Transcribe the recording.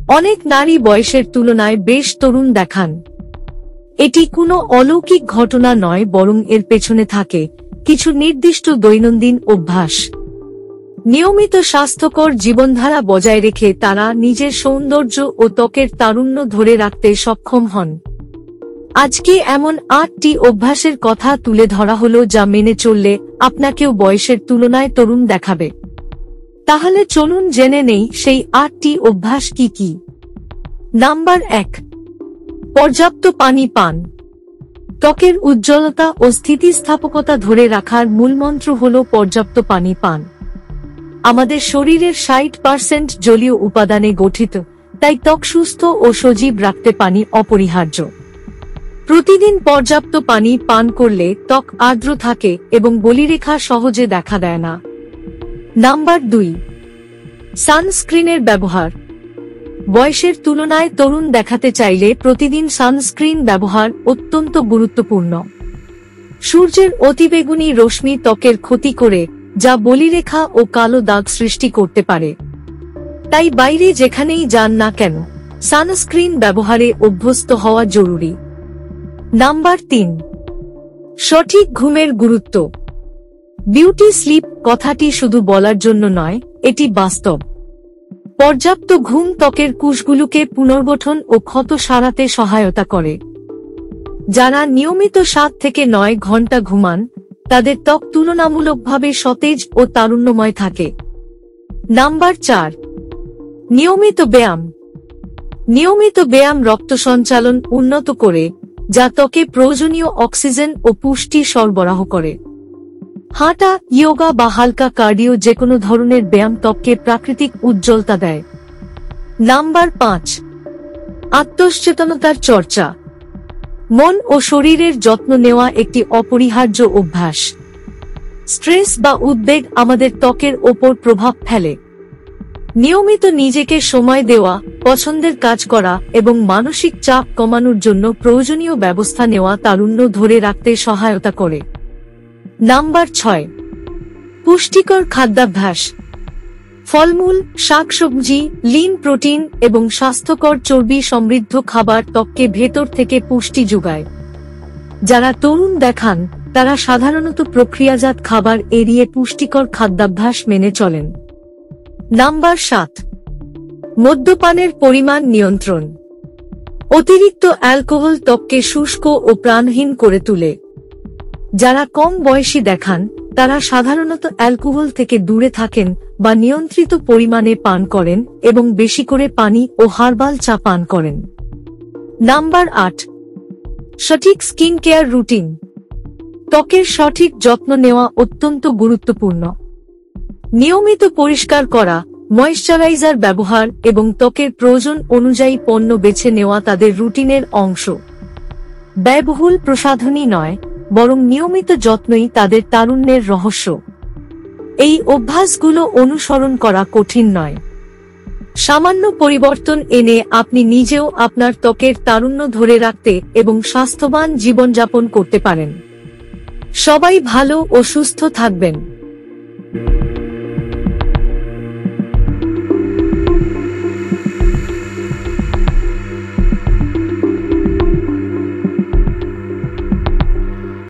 অনেক নারী বয়সের তুলনায় বেশ তরুণ দেখান। এটি কোনো অলৌকিক ঘটনা নয়, বরং এর পেছনে থাকে কিছু নির্দিষ্ট দৈনন্দিন অভ্যাস। নিয়মিত স্বাস্থ্যকর জীবনধারা বজায় রেখে তারা নিজের সৌন্দর্য ও ত্বকের তারুণ্য ধরে রাখতে সক্ষম হন। আজকে এমন 8টি অভ্যাসের কথা তুলে ধরা হলো যা মেনে চললে আপনাকেও বয়সের তুলনায় তরুণ দেখাবে। তাহলে চলুন জেনে নেই সেই 8টি অভ্যাস কি কি। নাম্বার 1, পর্যাপ্ত পানি পান। ত্বকের উজ্জ্বলতা ও স্থিতিস্থাপকতা ধরে রাখার মূলমন্ত্র হল পর্যাপ্ত পানি পান। আমাদের শরীরের 60% জলীয় উপাদানে গঠিত, তাই ত্বক সুস্থ ও সজীব রাখতে পানি অপরিহার্য। প্রতিদিন পর্যাপ্ত পানি পান করলে ত্বক আর্দ্র থাকে এবং বলিরেখা সহজে দেখা দেয় না। নাম্বার 2, সানস্ক্রিনের ব্যবহার। বয়সের তুলনায় তরুণ দেখাতে চাইলে প্রতিদিন সানস্ক্রিন ব্যবহার অত্যন্ত গুরুত্বপূর্ণ। সূর্যের অতিবেগুনি রশ্মি ত্বকের ক্ষতি করে, যা বলিরেখা ও কালো দাগ সৃষ্টি করতে পারে। তাই বাইরে যেখানেই যান না কেন সানস্ক্রিন ব্যবহারে অভ্যস্ত হওয়া জরুরি। নাম্বার 3, সঠিক ঘুমের গুরুত্ব। বিউটি স্লিপ কথাটি শুধু বলার জন্য নয়, এটি বাস্তব। পর্যাপ্ত ঘুম ত্বকের কোষগুলোকে পুনর্গঠন ও ক্ষত সারাতে সহায়তা করে। যারা নিয়মিত 7 থেকে 9 ঘন্টা ঘুমান তাদের ত্বক তুলনামূলকভাবে সতেজ ও তারুণ্যময় থাকে। নাম্বার 4, নিয়মিত ব্যায়াম। নিয়মিত ব্যায়াম রক্ত সঞ্চালন উন্নত করে, যা ত্বকে প্রয়োজনীয় অক্সিজেন ও পুষ্টি সরবরাহ করে। হাঁটা, ইয়োগা বা হালকা কার্ডিও যেকোনো ধরনের ব্যায়াম ত্বককে প্রাকৃতিক উজ্জ্বলতা দেয়। নাম্বার 5, আত্মসচেতনতার চর্চা। মন ও শরীরের যত্ন নেওয়া একটি অপরিহার্য অভ্যাস। স্ট্রেস বা উদ্বেগ আমাদের ত্বকের ওপর প্রভাব ফেলে। নিয়মিত নিজেকে সময় দেওয়া, পছন্দের কাজ করা এবং মানসিক চাপ কমানোর জন্য প্রয়োজনীয় ব্যবস্থা নেওয়া তারুণ্য ধরে রাখতে সহায়তা করে। নাম্বার 6, পুষ্টিকর খাদ্যাভ্যাস। ফলমূল, শাকসবজি, লিন প্রোটিন এবং স্বাস্থ্যকর চর্বি সমৃদ্ধ খাবার ত্বককে ভেতর থেকে পুষ্টি যোগায়। যারা তরুণ দেখান তারা সাধারণত প্রক্রিয়াজাত খাবার এড়িয়ে পুষ্টিকর খাদ্যাভ্যাস মেনে চলেন। নাম্বার 7, মদ্যপানের পরিমাণ নিয়ন্ত্রণ। অতিরিক্ত অ্যালকোহল ত্বককে শুষ্ক ও প্রাণহীন করে তোলে। যারা কম বয়সী দেখান তারা সাধারণত অ্যালকোহল থেকে দূরে থাকেন বা নিয়ন্ত্রিত পরিমাণে পান করেন এবং বেশি করে পানি ও হার্বাল চা পান করেন। নাম্বার 8, সঠিক স্কিন কেয়ার রুটিন। ত্বকের সঠিক যত্ন নেওয়া অত্যন্ত গুরুত্বপূর্ণ। নিয়মিত পরিষ্কার করা, ময়েশ্চারাইজার ব্যবহার এবং ত্বকের প্রয়োজন অনুযায়ী পণ্য বেছে নেওয়া তাদের রুটিনের অংশ। ব্যয়বহুল প্রসাধনী নয়, বরং নিয়মিত যত্নই তাদের তারুণ্যের রহস্য। এই অভ্যাসগুলো অনুসরণ করা কঠিন নয়। সামান্য পরিবর্তন এনে আপনি নিজেও আপনার ত্বকের তারুণ্য ধরে রাখতে এবং স্বাস্থ্যবান জীবনযাপন করতে পারেন। সবাই ভালো ও সুস্থ থাকবেন।